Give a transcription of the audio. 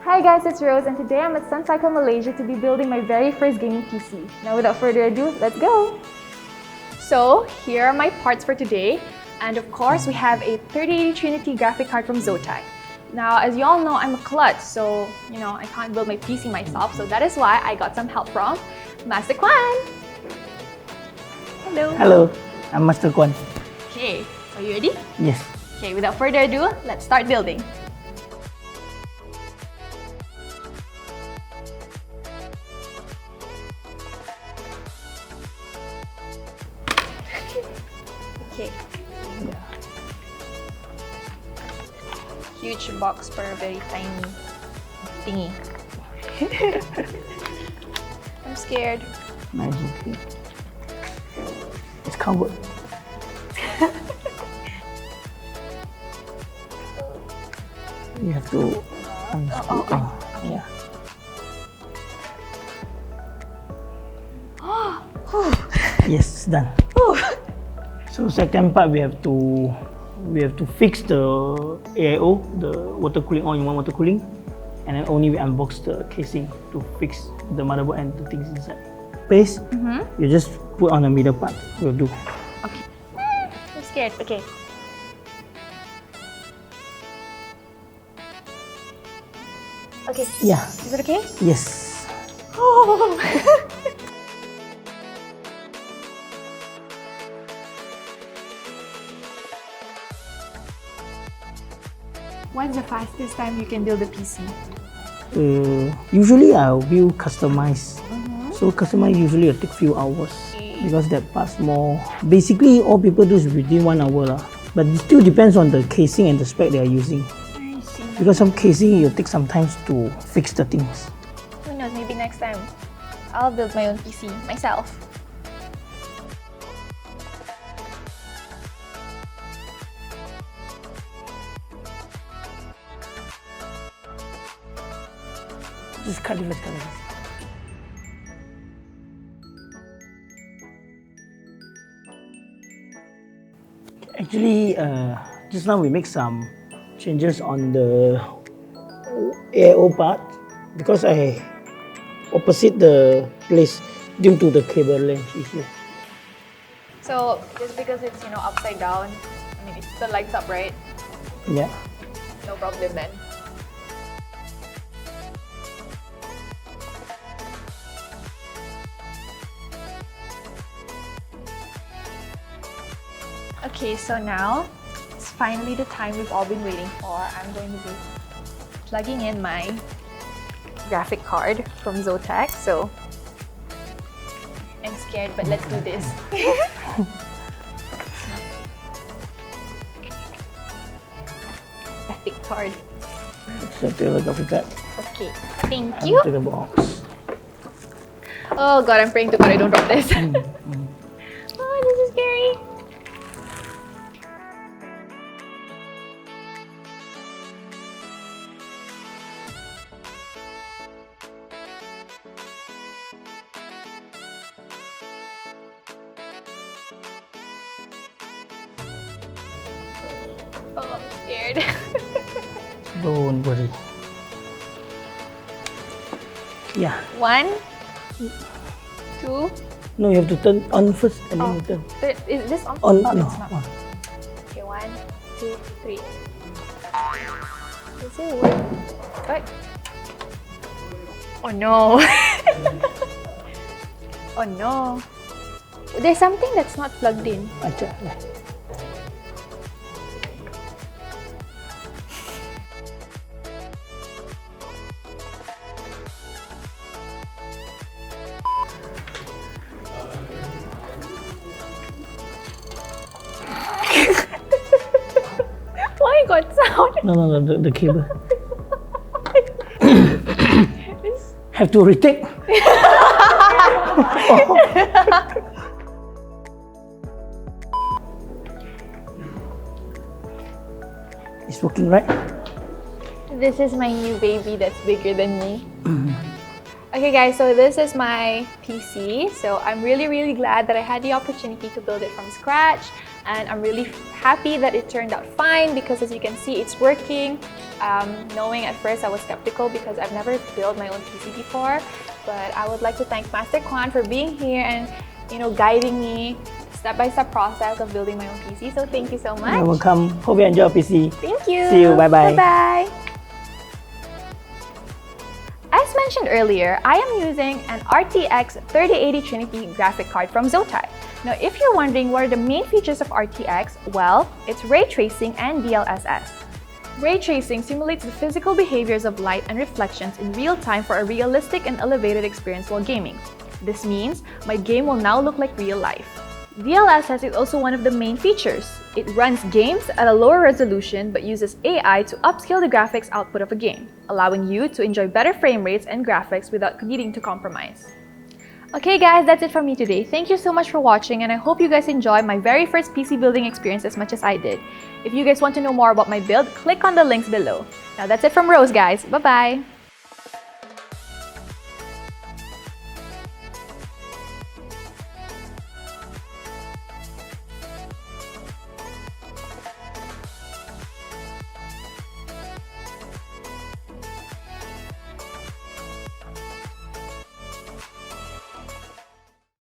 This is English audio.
Hi guys, it's Rose and today I'm at ZOTACMalaysia to be building my very first gaming PC. Now without further ado, let's go! So here are my parts for today, and of course we have a 3080 Trinity graphic card from ZOTAC. Now as you all know, I'm a klutz, so I can't build my PC myself, so that is why I got some help from Master Kwan. Hello! Hello, I'm Master Kwan. Okay, are you ready? Yes. Okay, without further ado, let's start building. Okay. Huge box for a very tiny thingy. I'm scared. Nice, okay. It's covered. You have to unscrew. Okay. Yeah. Yes, done. So second part we have to fix the AIO, the water cooling, all-in-one water cooling, and then only we unbox the casing to fix the motherboard and the things inside. Paste, you just put on the middle part. Will do. Okay. I'm scared. Okay. Okay. Yeah. Is it okay? Yes. Oh. What's the fastest time you can build a PC? Usually I will customize. So customize usually will take few hours because that part's more. Basically, all people do is within 1 hour lah. But it still depends on the casing and the spec they are using. I see. Because some casing will take some time to fix the things. Who knows? Maybe next time I'll build my own PC myself. Just cut it, let's cut it. Actually, just now we make some changes on the AIO part because I opposite the place due to the cable length issue. So just because it's upside down, I mean it still lights up, right? Yeah. No problem then. Okay, so now it's finally the time we've all been waiting for. I'm going to be plugging in my graphic card from ZOTAC. So I'm scared, but let's do this. Graphic card. Accept the graphic card. Okay, thank you. To the box. Oh god, I'm praying to God I don't drop this. Oh, this is scary. Oh, I'm scared. Don't worry. Yeah. 1, 2. No, you have to turn on first and then you turn. Is this on? On, Oh, no. it's not. On. Okay, 1, 2, 3. Does it work? What? Oh no! Oh no! There's something that's not plugged in. Acha. Why got sound? No, the cable. Have to retake. It's working, right? This is my new baby that's bigger than me. Okay guys, so this is my PC. So I'm really glad that I had the opportunity to build it from scratch. and I'm really happy that it turned out fine because as you can see, it's working. Knowing at first I was skeptical because I've never built my own PC before, but I would like to thank Master Kwan for being here and guiding me step-by-step process of building my own PC. So thank you so much. You're welcome. Hope you enjoy PC. Thank you. See you. Bye-bye. Bye-bye. As mentioned earlier, I am using an RTX 3080 Trinity graphic card from ZOTAC. Now, if you're wondering what are the main features of RTX, well, it's ray tracing and DLSS. Ray tracing simulates the physical behaviors of light and reflections in real time for a realistic and elevated experience while gaming. This means my game will now look like real life. DLSS is also one of the main features. It runs games at a lower resolution but uses AI to upscale the graphics output of a game, allowing you to enjoy better frame rates and graphics without needing to compromise. Okay guys, that's it from me today. Thank you so much for watching and I hope you guys enjoyed my very first PC building experience as much as I did. If you guys want to know more about my build, click on the links below. Now that's it from Rose guys. Bye-bye!